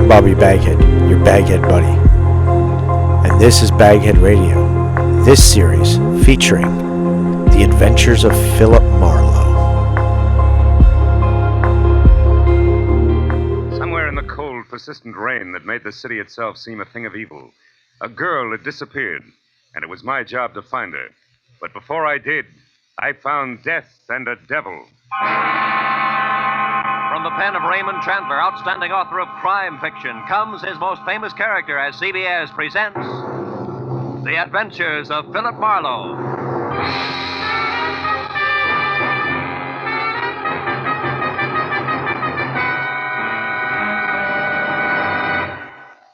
I'm Bobby BagHead, your BagHead buddy. And this is BagHead Radio. This series featuring the Adventures of Philip Marlowe. Somewhere in the cold, persistent rain that made the city itself seem a thing of evil, a girl had disappeared, and it was my job to find her. But before I did, I found death and a devil. From the pen of Raymond Chandler, outstanding author of crime fiction, comes his most famous character as CBS presents The Adventures of Philip Marlowe.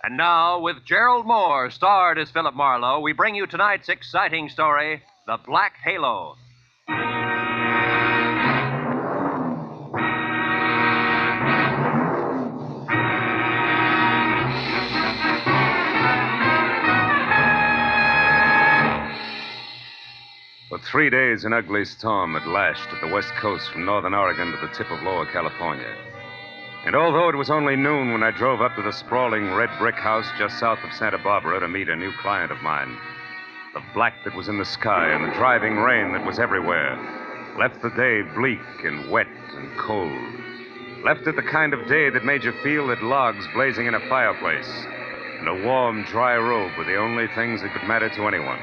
And now, with Gerald Moore, starred as Philip Marlowe, we bring you tonight's exciting story, The Black Halo. For 3 days, an ugly storm had lashed at the west coast from northern Oregon to the tip of lower California. And although it was only noon when I drove up to the sprawling red brick house just south of Santa Barbara to meet a new client of mine, the black that was in the sky and the driving rain that was everywhere left the day bleak and wet and cold. Left it the kind of day that made you feel that logs blazing in a fireplace and a warm, dry robe were the only things that could matter to anyone.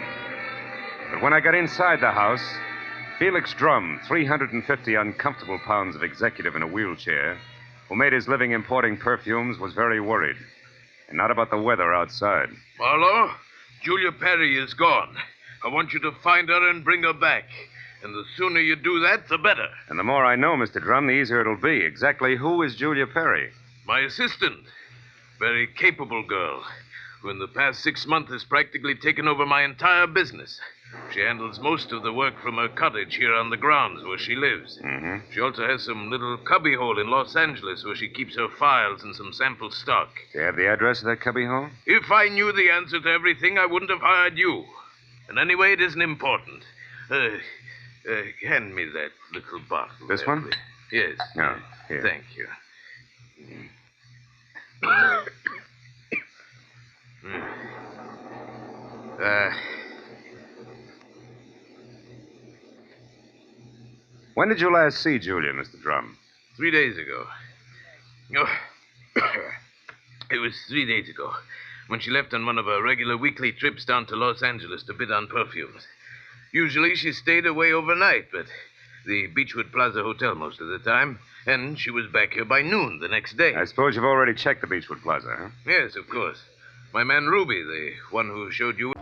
But when I got inside the house, Felix Drum, 350 uncomfortable pounds of executive in a wheelchair, who made his living importing perfumes, was very worried. And not about the weather outside. Marlowe, Julia Perry is gone. I want you to find her and bring her back. And the sooner you do that, the better. And the more I know, Mr. Drum, the easier it'll be. Exactly who is Julia Perry? My assistant. Very capable girl, who in the past 6 months has practically taken over my entire business. She handles most of the work from her cottage here on the grounds where she lives. Mm-hmm. She also has some little cubbyhole in Los Angeles where she keeps her files and some sample stock. Do you have the address of that cubbyhole? If I knew the answer to everything, I wouldn't have hired you. And anyway, it isn't important. Hand me that little bottle. This there, one? please. Yes. No, here. Thank you. When did you last see Julia, Mr. Drum? 3 days ago. Oh, it was 3 days ago when she left on one of her regular weekly trips down to Los Angeles to bid on perfumes. Usually she stayed away overnight, but the Beechwood Plaza Hotel most of the time, and she was back here by noon the next day. I suppose you've already checked the Beechwood Plaza, huh? Yes, of course. My man Ruby, the one who showed you...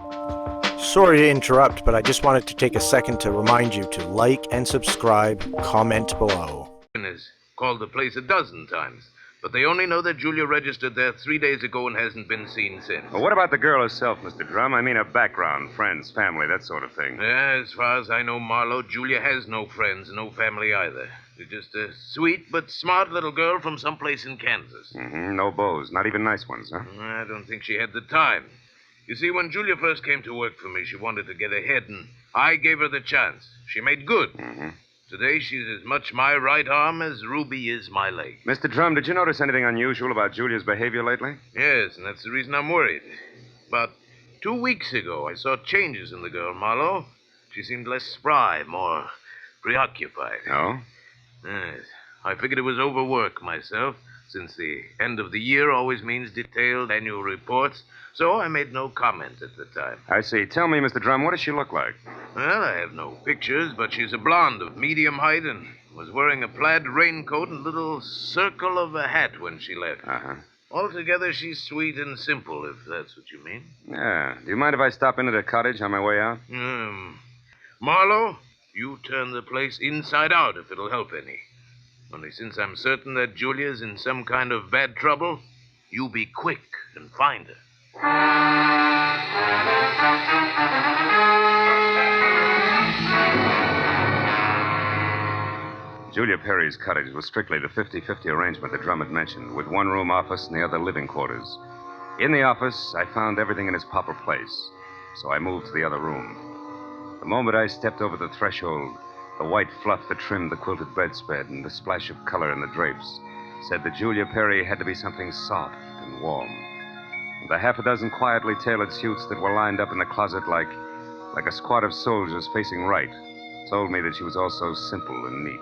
Sorry to interrupt, but I just wanted to take a second to remind you to like and subscribe, comment below. ...has called the place 12 times, but they only know that Julia registered there 3 days ago and hasn't been seen since. Well, what about the girl herself, Mr. Drum? I mean her background, friends, family, that sort of thing. As far as I know, Marlowe, Julia has no friends, no family either. She's just a sweet but smart little girl from someplace in Kansas. Mm-hmm. No beaux, not even nice ones, huh? I don't think she had the time. You see, when Julia first came to work for me, she wanted to get ahead, and I gave her the chance. She made good. Mm-hmm. Today, she's as much my right arm as Ruby is my leg. Mr. Drum, did you notice anything unusual about Julia's behavior lately? Yes, and that's the reason I'm worried. About 2 weeks ago, I saw changes in the girl, Marlowe. She seemed less spry, more preoccupied. Oh? Yes. I figured it was overwork myself, since the end of the year always means detailed annual reports, so I made no comment at the time. I see. Tell me, Mr. Drum, what does she look like? Well, I have no pictures, but she's a blonde of medium height and was wearing a plaid raincoat and little circle of a hat when she left. Uh-huh. Altogether, she's sweet and simple, if that's what you mean. Yeah. Do you mind if I stop into the cottage on my way out? Marlowe, you turn the place inside out if it'll help any. Only since I'm certain that Julia's in some kind of bad trouble, you be quick and find her. Julia Perry's cottage was strictly the 50-50 arrangement that Drum had mentioned, with one room office and the other living quarters. In the office, I found everything in its proper place, so I moved to the other room. The moment I stepped over the threshold, the white fluff that trimmed the quilted bedspread and the splash of color in the drapes said that Julia Perry had to be something soft and warm. And the half a dozen quietly tailored suits that were lined up in the closet like a squad of soldiers facing right told me that she was also simple and neat.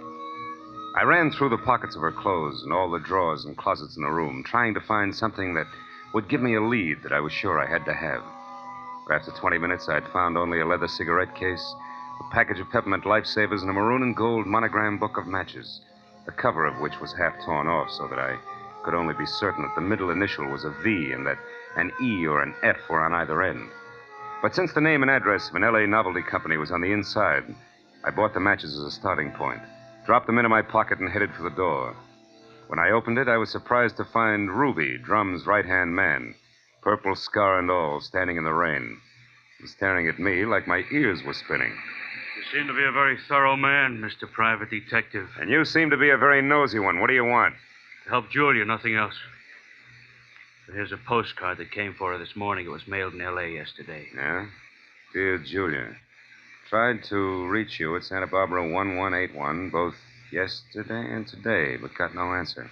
I ran through the pockets of her clothes and all the drawers and closets in the room, trying to find something that would give me a lead that I was sure I had to have. After 20 minutes, I'd found only a leather cigarette case, a package of peppermint lifesavers, and a maroon and gold monogram book of matches, the cover of which was half torn off so that I could only be certain that the middle initial was a V and that an E or an F were on either end. But since the name and address of an L.A. novelty company was on the inside, I bought the matches as a starting point, dropped them into my pocket, and headed for the door. When I opened it, I was surprised to find Ruby, Drum's right-hand man, purple scar and all, standing in the rain, and staring at me like my ears were spinning. You seem to be a very thorough man, Mr. Private Detective. And you seem to be a very nosy one. What do you want? To help Julia, nothing else. But here's a postcard that came for her this morning. It was mailed in L.A. yesterday. Yeah? Dear Julia, tried to reach you at Santa Barbara 1181 both yesterday and today, but got no answer.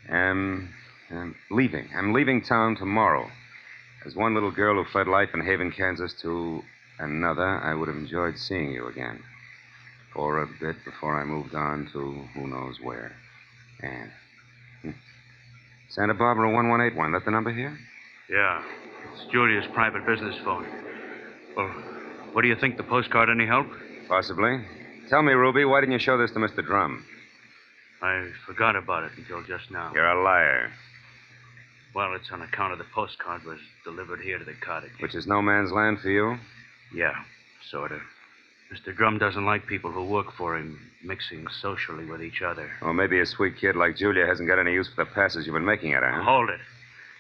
I'm leaving. I'm leaving town tomorrow. As one little girl who fled life in Haven, Kansas to another, I would have enjoyed seeing you again. For a bit before I moved on to who knows where. Anne. Santa Barbara 1181. That the number here? Yeah. It's Julia's private business phone. Well, what do you think? The postcard any help? Possibly. Tell me, Ruby, why didn't you show this to Mr. Drum? I forgot about it until just now. You're a liar. Well, it's on account of the postcard was delivered here to the cottage. Which is no man's land for you? Yeah, sort of. Mr. Drum doesn't like people who work for him mixing socially with each other. Well, maybe a sweet kid like Julia hasn't got any use for the passes you've been making at her, huh? Hold it.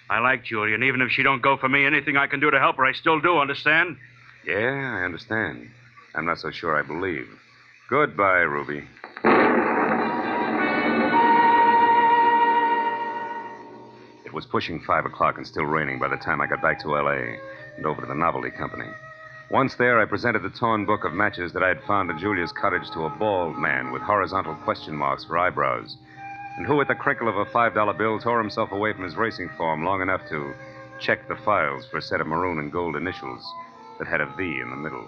I like Julia, and even if she don't go for me, anything I can do to help her, I still do, understand? Yeah, I understand. I'm not so sure I believe. Goodbye, Ruby. It was pushing 5 o'clock and still raining by the time I got back to L.A. and over to the novelty company. Once there, I presented the torn book of matches that I had found at Julia's cottage to a bald man with horizontal question marks for eyebrows, and who, at the crinkle of a $5 bill, tore himself away from his racing form long enough to check the files for a set of maroon and gold initials that had a V in the middle.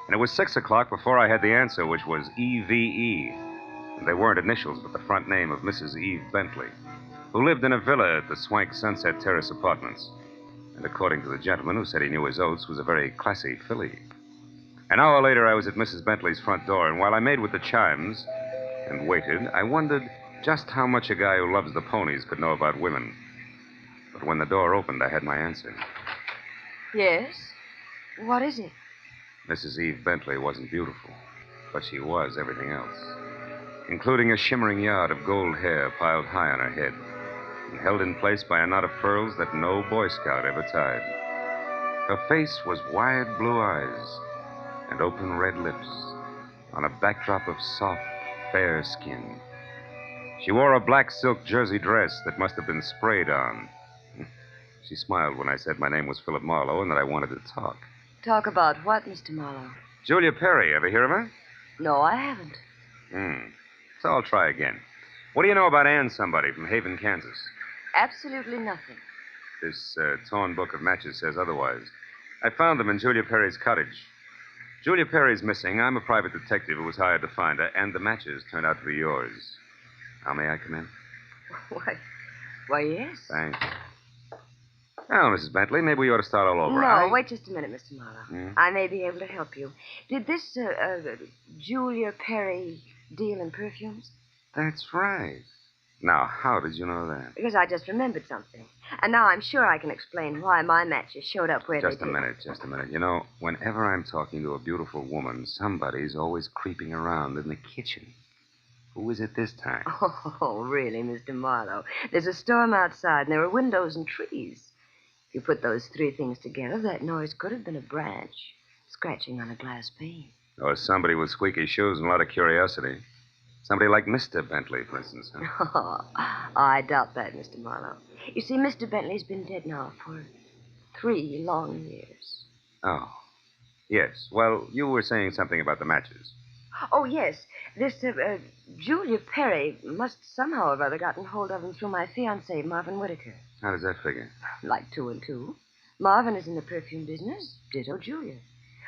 And it was 6 o'clock before I had the answer, which was EVE. And they weren't initials, but the front name of Mrs. Eve Bentley, who lived in a villa at the swank Sunset Terrace Apartments. And according to the gentleman who said he knew his oats, was a very classy filly. An hour later, I was at Mrs. Bentley's front door, and while I made with the chimes and waited, I wondered just how much a guy who loves the ponies could know about women. But when the door opened, I had my answer. Yes? What is it? Mrs. Eve Bentley wasn't beautiful, but she was everything else, including a shimmering yard of gold hair piled high on her head and held in place by a knot of pearls that no Boy Scout ever tied. Her face was wide blue eyes and open red lips on a backdrop of soft, fair skin. She wore a black silk jersey dress that must have been sprayed on. She smiled when I said my name was Philip Marlowe and that I wanted to talk. Talk about what, Mr. Marlowe? Julia Perry, ever hear of her? No, I haven't. So I'll try again. What do you know about Ann somebody from Haven, Kansas? Absolutely nothing. This torn book of matches says otherwise. I found them in Julia Perry's cottage. Julia Perry's missing. I'm a private detective who was hired to find her, and the matches turned out to be yours. Now, may I come in? Why, yes. Thanks. Now, Mrs. Bentley, maybe we ought to start all over. No, wait just a minute, Mr. Marlowe. I may be able to help you. Did this Julia Perry deal in perfumes? That's right. Now, how did you know that? Because I just remembered something. And now I'm sure I can explain why my matches showed up where they did. Just a minute. You know, whenever I'm talking to a beautiful woman, somebody's always creeping around in the kitchen. Who is it this time? Oh, really, Mr. Marlowe? There's a storm outside, and there are windows and trees. If you put those three things together, that noise could have been a branch scratching on a glass pane. Or somebody with squeaky shoes and a lot of curiosity. Somebody like Mr. Bentley, for instance. Huh? Oh, I doubt that, Mr. Marlowe. You see, Mr. Bentley's been dead now for 3 long years. Oh. Yes. Well, you were saying something about the matches. Oh, yes. This Julia Perry must somehow or other gotten hold of him through my fiancé, Marvin Whitaker. How does that figure? Like 2 and 2. Marvin is in the perfume business. Ditto Julia.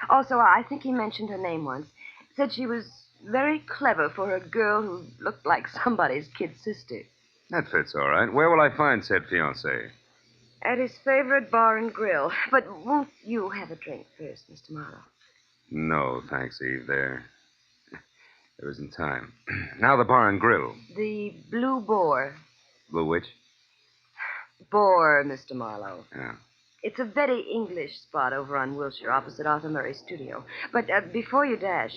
Also, I think he mentioned her name once. Said she was very clever for a girl who looked like somebody's kid sister. That fits all right. Where will I find said fiancée? At his favorite bar and grill. But won't you have a drink first, Mr. Marlowe? No, thanks, Eve. There isn't time. Now the bar and grill. The Blue Boar. Blue which? Boar, Mr. Marlowe. Yeah. It's a very English spot over on Wilshire, opposite Arthur Murray's studio. But before you dash,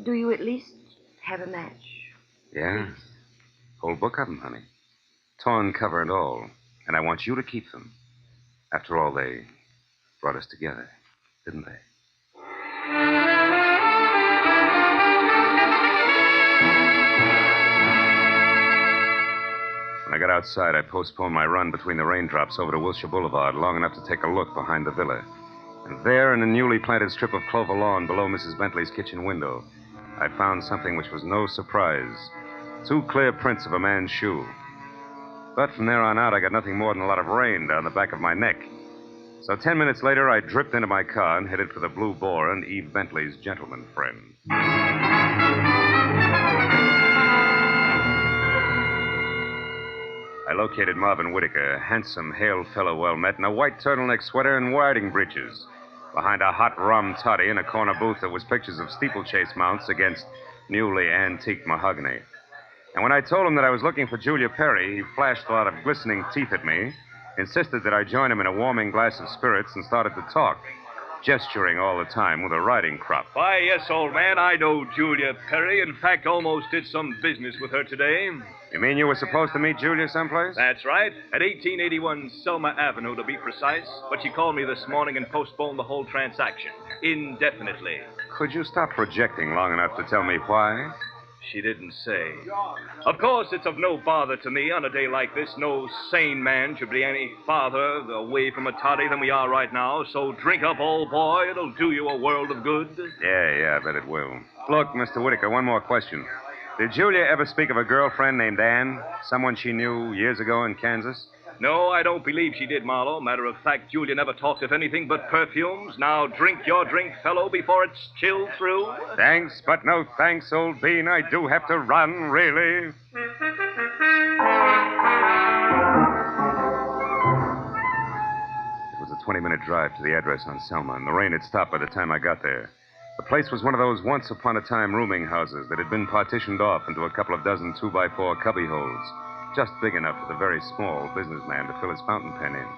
do you at least have a match? Yeah? Whole book of them, honey. Torn cover and all. And I want you to keep them. After all, they brought us together, didn't they? When I got outside, I postponed my run between the raindrops over to Wilshire Boulevard long enough to take a look behind the villa. And there, in a newly planted strip of clover lawn below Mrs. Bentley's kitchen window, I found something which was no surprise. 2 clear prints of a man's shoe. But from there on out, I got nothing more than a lot of rain down the back of my neck. So 10 minutes later, I dripped into my car and headed for the Blue Boar and Eve Bentley's gentleman friend. I located Marvin Whitaker, a handsome, hale fellow well met, in a white turtleneck sweater and riding breeches, behind a hot rum toddy in a corner booth that was pictures of steeplechase mounts against newly antique mahogany. And when I told him that I was looking for Julia Perry, he flashed a lot of glistening teeth at me, insisted that I join him in a warming glass of spirits, and started to talk, gesturing all the time with a riding crop. Why, yes, old man, I know Julia Perry. In fact, almost did some business with her today. You mean you were supposed to meet Julia someplace? That's right. At 1881 Selma Avenue, to be precise. But she called me this morning and postponed the whole transaction indefinitely. Could you stop projecting long enough to tell me why? She didn't say. Of course, it's of no bother to me on a day like this. No sane man should be any farther away from a toddy than we are right now. So drink up, old boy. It'll do you a world of good. Yeah, I bet it will. Look, Mr. Whitaker, one more question. Did Julia ever speak of a girlfriend named Anne? Someone she knew years ago in Kansas? No, I don't believe she did, Marlowe. Matter of fact, Julia never talked of anything but perfumes. Now drink your drink, fellow, before it's chilled through. Thanks, but no thanks, old bean. I do have to run, really. It was a 20-minute drive to the address on Selma, and the rain had stopped by the time I got there. The place was one of those once-upon-a-time rooming houses that had been partitioned off into a couple of dozen 2x4 cubbyholes, just big enough for the very small businessman to fill his fountain pen in.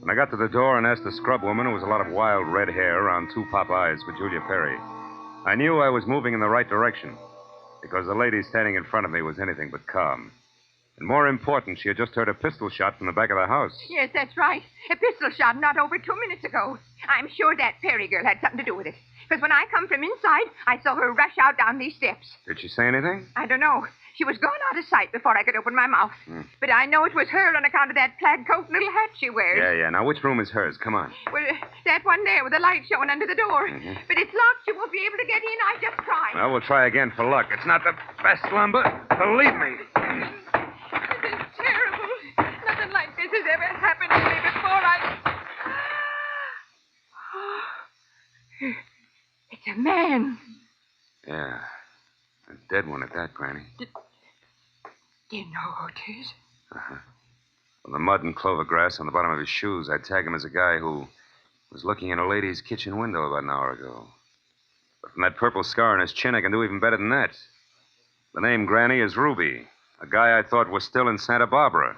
When I got to the door and asked the scrub woman, who was a lot of wild red hair around 2 pop eyes, for Julia Perry, I knew I was moving in the right direction, because the lady standing in front of me was anything but calm. And more important, she had just heard a pistol shot from the back of the house. Yes, that's right. A pistol shot not over 2 minutes ago. I'm sure that Perry girl had something to do with it. Because when I come from inside, I saw her rush out down these steps. Did she say anything? I don't know. She was gone out of sight before I could open my mouth. But I know it was her on account of that plaid coat and little hat she wears. Yeah. Now, which room is hers? Come on. Well, that one there with the light showing under the door. But it's locked. You won't be able to get in. I just tried. Well, we'll try again for luck. It's not the best lumber. Believe me. This is terrible. Nothing like this has ever happened to me before. It's a man. Yeah. A dead one at that, Granny. Do you know who it is? Well, the mud and clover grass on the bottom of his shoes, I'd tag him as a guy who was looking in a lady's kitchen window about an hour ago. But from that purple scar on his chin, I can do even better than that. The name, Granny, is Ruby, a guy I thought was still in Santa Barbara.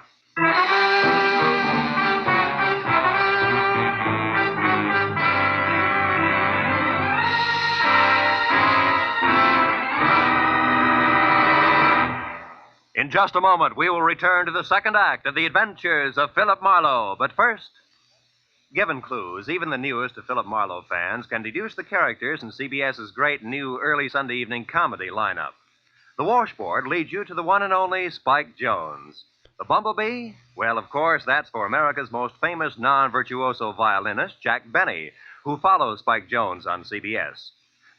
In just a moment, we will return to the second act of The Adventures of Philip Marlowe. But first, given clues, even the newest of Philip Marlowe fans can deduce the characters in CBS's great new early Sunday evening comedy lineup. The washboard leads you to the one and only Spike Jones. The bumblebee? Well, of course, that's for America's most famous non-virtuoso violinist, Jack Benny, who follows Spike Jones on CBS.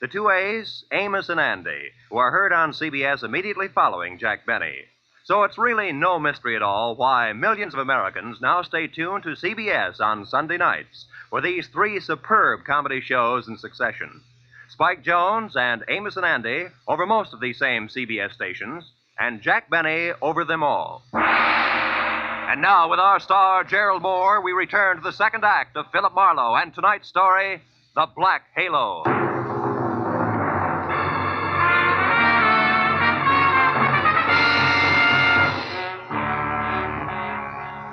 The 2 A's, Amos and Andy, who are heard on CBS immediately following Jack Benny. So it's really no mystery at all why millions of Americans now stay tuned to CBS on Sunday nights for these three superb comedy shows in succession. Spike Jones and Amos and Andy over most of these same CBS stations, and Jack Benny over them all. And now, with our star, Gerald Moore, we return to the second act of Philip Marlowe and tonight's story, The Black Halo.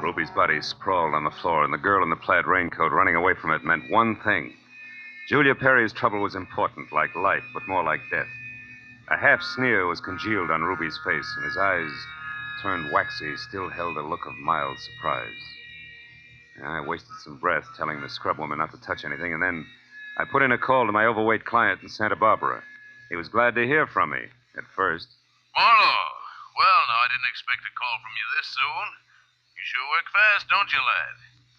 Ruby's body sprawled on the floor, and the girl in the plaid raincoat running away from it meant one thing. Julia Perry's trouble was important, like life, but more like death. A half sneer was congealed on Ruby's face, and his eyes, turned waxy, still held a look of mild surprise. I wasted some breath telling the scrub woman not to touch anything, and then I put in a call to my overweight client in Santa Barbara. He was glad to hear from me, at first. Marlowe. Well, now, I didn't expect a call from you this soon. You sure work fast, don't you, lad?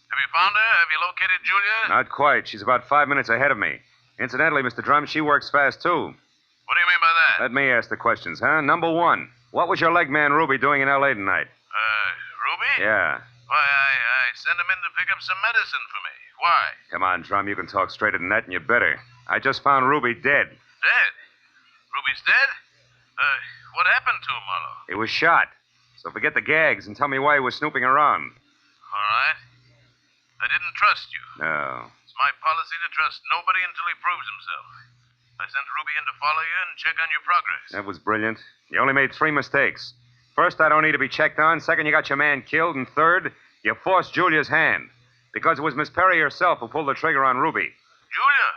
Have you found her? Have you located Julia? Not quite. She's about 5 minutes ahead of me. Incidentally, Mr. Drum, she works fast, too. What do you mean by that? Let me ask the questions, huh? Number one, what was your leg man Ruby doing in L.A. tonight? Ruby? Yeah. Why, I sent him in to pick up some medicine for me. Why? Come on, Drum, you can talk straighter than that, and you better. I just found Ruby dead. Dead? Ruby's dead? What happened to him, Marlowe? He was shot. So forget the gags and tell me why he was snooping around. All right. I didn't trust you. No. It's my policy to trust nobody until he proves himself. I sent Ruby in to follow you and check on your progress. That was brilliant. You only made 3 mistakes. First, I don't need to be checked on. Second, you got your man killed. And third, you forced Julia's hand. Because it was Miss Perry herself who pulled the trigger on Ruby. Julia?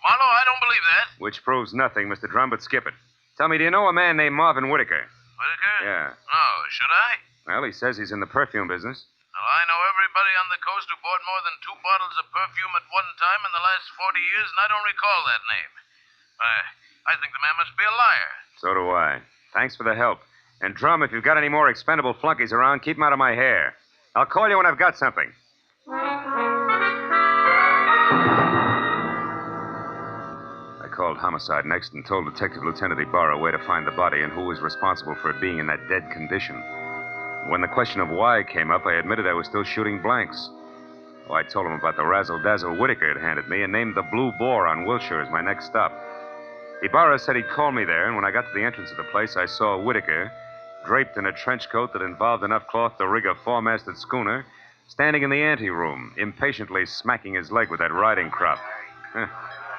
Marlowe, I don't believe that. Which proves nothing, Mr. Drum, but skip it. Tell me, do you know a man named Marvin Whitaker? Whitaker? Yeah. No, should I? Well, he says he's in the perfume business. Well, I know everybody on the coast who bought more than 2 bottles of perfume at one time in the last 40 years, and I don't recall that name. I think the man must be a liar. So do I. Thanks for the help. And, Drum, if you've got any more expendable flunkies around, keep them out of my hair. I'll call you when I've got something. I called Homicide next and told Detective Lieutenant Ibarra where to find the body and who was responsible for it being in that dead condition. When the question of why came up, I admitted I was still shooting blanks. Oh, I told him about the razzle-dazzle Whitaker had handed me and named the Blue Boar on Wilshire as my next stop. Ibarra said he'd call me there, and when I got to the entrance of the place, I saw Whitaker, draped in a trench coat that involved enough cloth to rig a 4-masted schooner, standing in the anteroom, impatiently smacking his leg with that riding crop.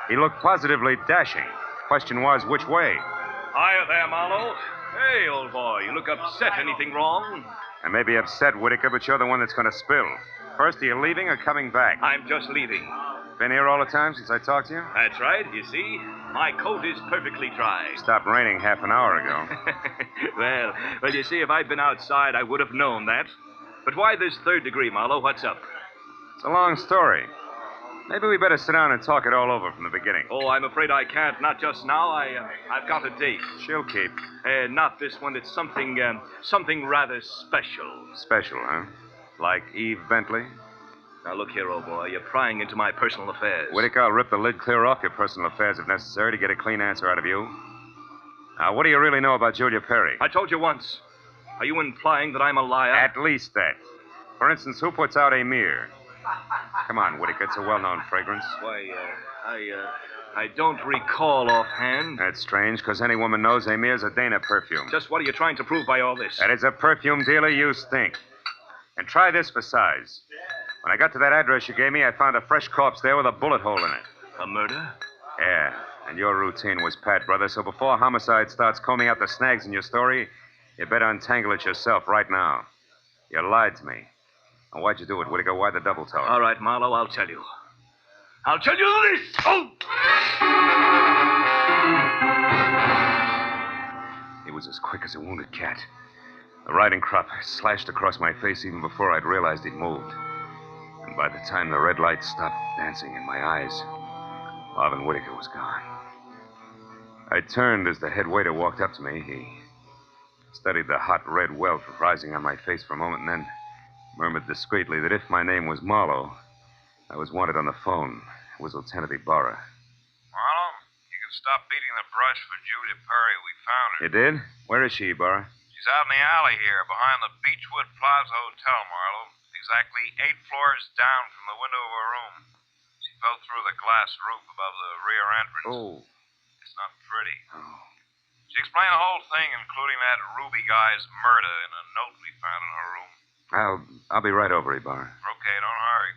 He looked positively dashing. Question was, which way? Hiya there, Marlowe. Hey, old boy, you look upset. Anything wrong? I may be upset, Whitaker, but you're the one that's going to spill. First, are you leaving or coming back? I'm just leaving. Been here all the time since I talked to you? That's right, you see. My coat is perfectly dry. Stopped raining half an hour ago. Well, you see, if I'd been outside, I would have known that. But why this 3rd degree, Marlowe? What's up? It's a long story. Maybe we better sit down and talk it all over from the beginning. Oh, I'm afraid I can't. Not just now. I've got a date. She'll keep. Not this one. It's something rather special. Special, huh? Like Eve Bentley? Now, look here, old boy. You're prying into my personal affairs. Whitaker, I'll rip the lid clear off your personal affairs if necessary to get a clean answer out of you. Now, what do you really know about Julia Perry? I told you once. Are you implying that I'm a liar? At least that. For instance, who puts out Amir? Come on, Whitaker. It's a well-known fragrance. Why, I don't recall offhand. That's strange, because any woman knows Amir's a Dana perfume. Just what are you trying to prove by all this? That as a perfume dealer, you stink. And try this for size. When I got to that address you gave me, I found a fresh corpse there with a bullet hole in it. A murder? Yeah, and your routine was pat, brother, so before Homicide starts combing out the snags in your story, you better untangle it yourself right now. You lied to me. Now, why'd you do it, Whitaker? Why the double tone? All right, Marlowe, I'll tell you. I'll tell you this! Oh! It was as quick as a wounded cat. The riding crop slashed across my face even before I'd realized he'd moved. And by the time the red light stopped dancing in my eyes, Marvin Whitaker was gone. I turned as the head waiter walked up to me. He studied the hot red welt rising on my face for a moment and then murmured discreetly that if my name was Marlowe, I was wanted on the phone. It was Lieutenant Ibarra. Marlowe, you can stop beating the brush for Julia Perry. We found her. You did? Where is she, Ibarra? She's She's out in the alley here, behind the Beechwood Plaza Hotel, Marlowe. Exactly 8 floors down from the window of her room. She fell through the glass roof above the rear entrance. Oh. It's not pretty. Oh. She explained the whole thing, including that Ruby guy's murder, in a note we found in her room. I'll be right over, Ibarra. Okay, don't hurry.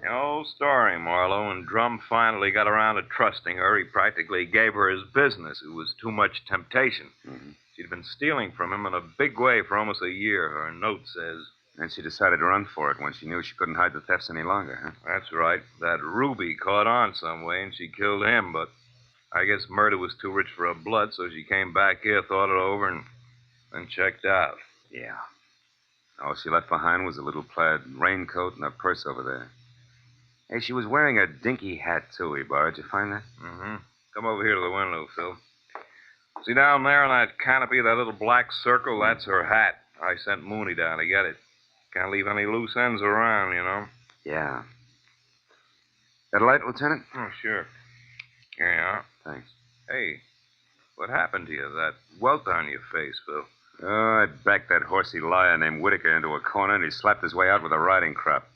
The old story, Marlowe. When Drum finally got around to trusting her, he practically gave her his business. It was too much temptation. Mm-hmm. She'd been stealing from him in a big way for almost a year, her note says. And she decided to run for it when she knew she couldn't hide the thefts any longer, huh? That's right. That Ruby caught on some way, and she killed him, but I guess murder was too rich for her blood, so she came back here, thought it over, and then checked out. Yeah. All she left behind was a little plaid raincoat and a purse over there. Hey, she was wearing a dinky hat, too, Ibarra. Did you find that? Mm-hmm. Come over here to the window, Phil. See down there on that canopy, that little black circle? That's her hat. I sent Mooney down to get it. Can't leave any loose ends around, you know. Yeah. Got a light, Lieutenant? Oh, sure. Here you are. Thanks. Hey, what happened to you? That welt on your face, Phil. Oh, I backed that horsey liar named Whitaker into a corner, and he slapped his way out with a riding crop.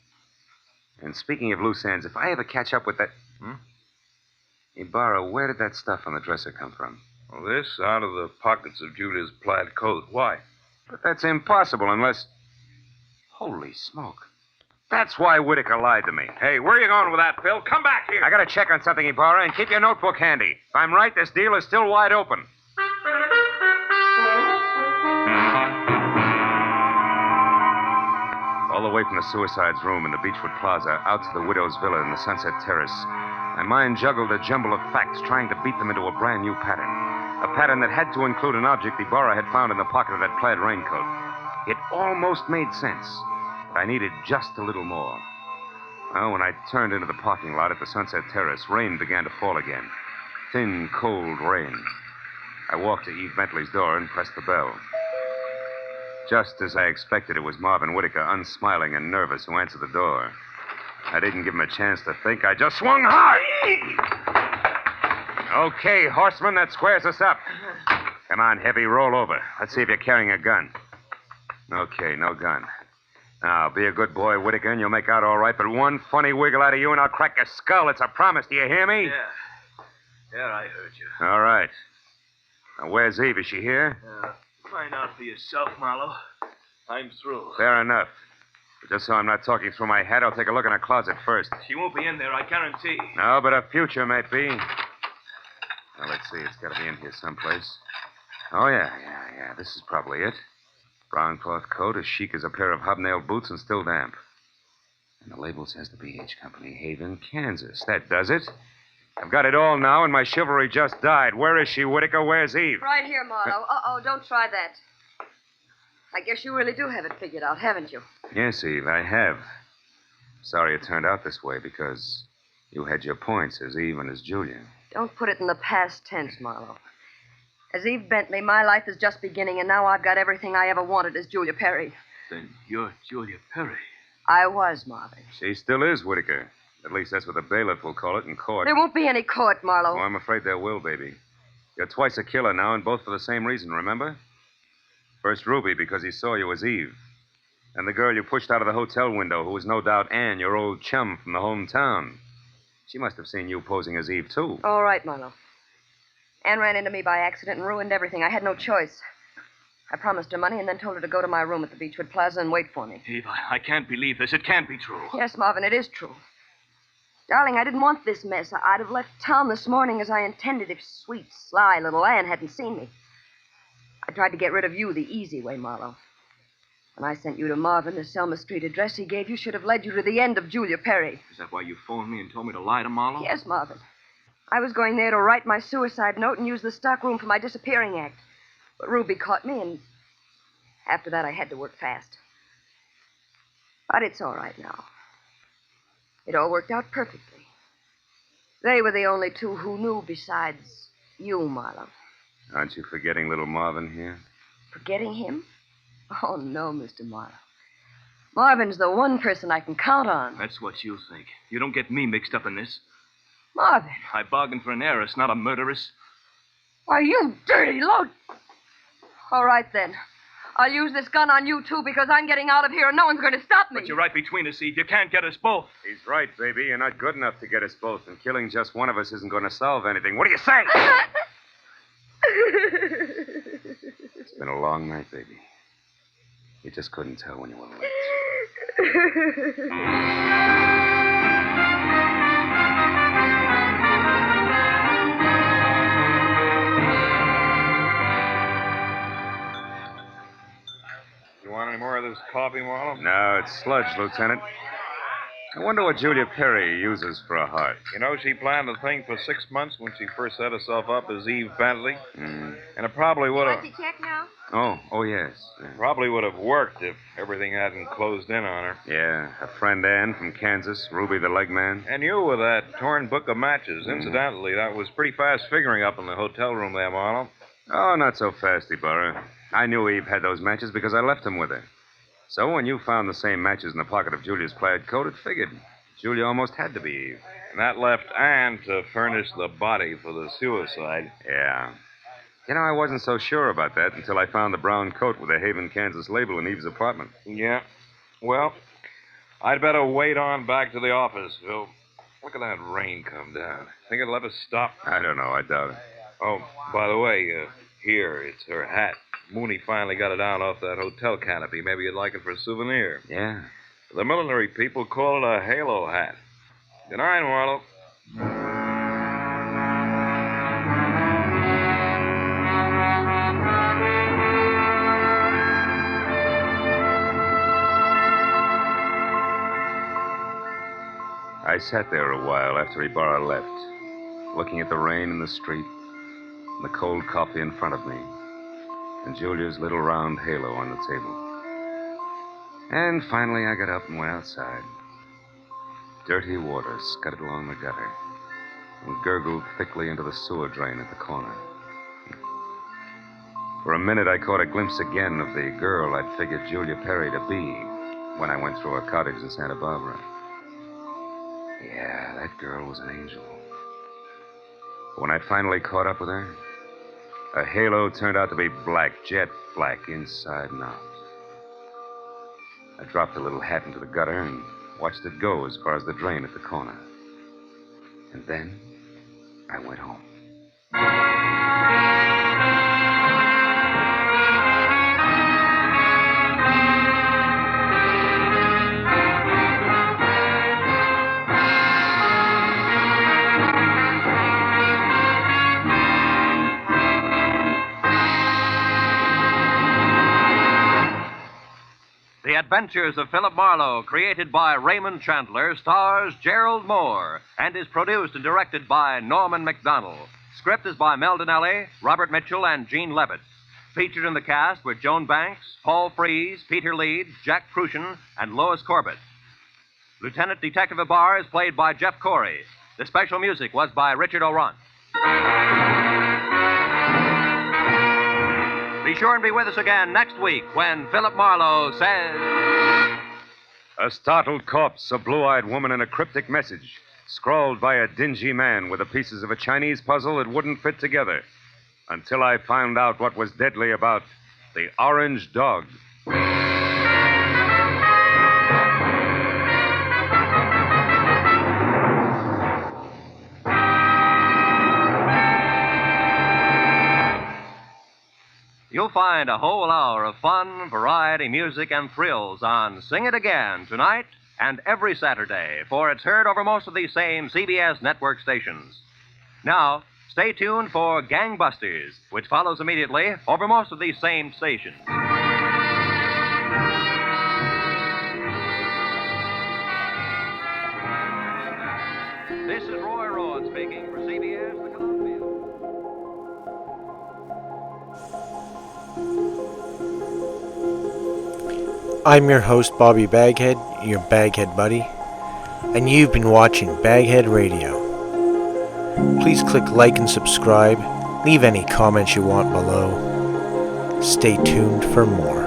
And speaking of loose ends, if I ever catch up with that... Ibarra, where did that stuff on the dresser come from? Well, this out of the pockets of Julia's plaid coat. Why? But that's impossible unless... Holy smoke. That's why Whitaker lied to me. Hey, where are you going with that, Phil? Come back here. I gotta check on something, Ibarra, and keep your notebook handy. If I'm right, this deal is still wide open. All the way from the suicide's room in the Beechwood Plaza out to the widow's villa in the Sunset Terrace, my mind juggled a jumble of facts, trying to beat them into a brand new pattern. A pattern that had to include an object Ibarra had found in the pocket of that plaid raincoat. It almost made sense, but I needed just a little more. Well, when I turned into the parking lot at the Sunset Terrace, rain began to fall again. Thin, cold rain. I walked to Eve Bentley's door and pressed the bell. Just as I expected, it was Marvin Whitaker, unsmiling and nervous, who answered the door. I didn't give him a chance to think. I just swung hard. Okay, horseman, that squares us up. Come on, Heavy, roll over. Let's see if you're carrying a gun. Okay, no gun. Now, be a good boy, Whitaker, and you'll make out all right, but one funny wiggle out of you and I'll crack your skull. It's a promise. Do you hear me? Yeah, I heard you. All right. Now, where's Eve? Is she here? Find out for yourself, Marlowe. I'm through. Fair enough. But just so I'm not talking through my head, I'll take a look in her closet first. She won't be in there, I guarantee. No, but her future may be. Now, let's see. It's got to be in here someplace. Oh, yeah. This is probably it. Brown cloth coat, as chic as a pair of hobnailed boots, and still damp. And the label says the B.H. Company, Haven, Kansas. That does it. I've got it all now, and my chivalry just died. Where is she, Whitaker? Where's Eve? Right here, Marlowe. Don't try that. I guess you really do have it figured out, haven't you? Yes, Eve, I have. Sorry it turned out this way, because you had your points as Eve and as Julia. Don't put it in the past tense, Marlowe. As Eve Bentley, my life is just beginning, and now I've got everything I ever wanted as Julia Perry. Then you're Julia Perry. I was, Marvin. She still is, Whitaker. At least that's what the bailiff will call it in court. There won't be any court, Marlowe. Oh, I'm afraid there will, baby. You're twice a killer now, and both for the same reason, remember? First Ruby, because he saw you as Eve. And the girl you pushed out of the hotel window, who was no doubt Anne, your old chum from the hometown. She must have seen you posing as Eve, too. All right, Marlowe. Anne ran into me by accident and ruined everything. I had no choice. I promised her money and then told her to go to my room at the Beechwood Plaza and wait for me. Eve, I can't believe this. It can't be true. Yes, Marvin, it is true. Darling, I didn't want this mess. I'd have left town this morning as I intended if sweet, sly little Anne hadn't seen me. I tried to get rid of you the easy way, Marlowe. When I sent you to Marvin, the Selma Street address he gave you should have led you to the end of Julia Perry. Is that why you phoned me and told me to lie to Marlowe? Yes, Marvin. I was going there to write my suicide note and use the stockroom for my disappearing act. But Ruby caught me, and after that I had to work fast. But it's all right now. It all worked out perfectly. They were the only two who knew besides you, Marlowe. Aren't you forgetting little Marvin here? Forgetting him? Oh, no, Mr. Marlowe. Marvin's the one person I can count on. That's what you think. You don't get me mixed up in this. Marvin. I bargained for an heiress, not a murderess. Why, you dirty load. All right, then. I'll use this gun on you, too, because I'm getting out of here and no one's going to stop me. But you're right between us, Eve. You can't get us both. He's right, baby. You're not good enough to get us both, and killing just one of us isn't going to solve anything. What do you say? It's been a long night, baby. You just couldn't tell when you were late. You want any more of this coffee, Marlowe? No, it's sludge, Lieutenant. I wonder what Julia Perry uses for a heart. You know, she planned the thing for 6 months when she first set herself up as Eve Bentley. And it probably would have... Want to check now? Oh, yes. Probably would have worked if everything hadn't closed in on her. Yeah, her friend Ann from Kansas, Ruby the leg man. And you with that torn book of matches. Incidentally, that was pretty fast figuring up in the hotel room there, Marlowe. Oh, not so fast, Ibarra. I knew Eve had those matches because I left them with her. So when you found the same matches in the pocket of Julia's plaid coat, it figured. Julia almost had to be Eve. And that left Ann to furnish the body for the suicide. Yeah. You know, I wasn't so sure about that until I found the brown coat with the Haven, Kansas label in Eve's apartment. Yeah. Well, I'd better wait on back to the office, Phil. Look at that rain come down. Think it'll ever stop? I don't know. I doubt it. Oh, by the way, here, it's her hat. Mooney finally got it down off that hotel canopy. Maybe you'd like it for a souvenir. Yeah. The millinery people call it a halo hat. Good night, Marlowe. I sat there a while after Ibarra left, looking at the rain in the street, and the cold coffee in front of me, and Julia's little round halo on the table. And finally I got up and went outside. Dirty water scudded along the gutter and gurgled thickly into the sewer drain at the corner. For a minute I caught a glimpse again of the girl I'd figured Julia Perry to be when I went through her cottage in Santa Barbara. Yeah, that girl was an angel. But when I finally caught up with her, her halo turned out to be black, jet black, inside and out. I dropped the little hat into the gutter and watched it go as far as the drain at the corner. And then I went home. The Adventures of Philip Marlowe, created by Raymond Chandler, stars Gerald Moore and is produced and directed by Norman MacDonald. Script is by Mel Donnelly, Robert Mitchell, and Gene Levitt. Featured in the cast were Joan Banks, Paul Frees, Peter Leeds, Jack Prussian, and Lois Corbett. Lieutenant Detective Ibarra is played by Jeff Corey. The special music was by Richard O'Runt. Be sure and be with us again next week when Philip Marlowe says... A startled corpse, a blue-eyed woman, and a cryptic message, scrawled by a dingy man with the pieces of a Chinese puzzle that wouldn't fit together, until I found out what was deadly about the orange dog. You'll find a whole hour of fun, variety, music, and thrills on Sing It Again tonight and every Saturday, for it's heard over most of these same CBS network stations. Now, stay tuned for Gangbusters, which follows immediately over most of these same stations. This is Roy Rowan speaking for CBS, the Columbia. I'm your host, Bobby Baghead, your Baghead Buddy, and you've been watching BagHead Radio. Please click like and subscribe. Leave any comments you want below. Stay tuned for more.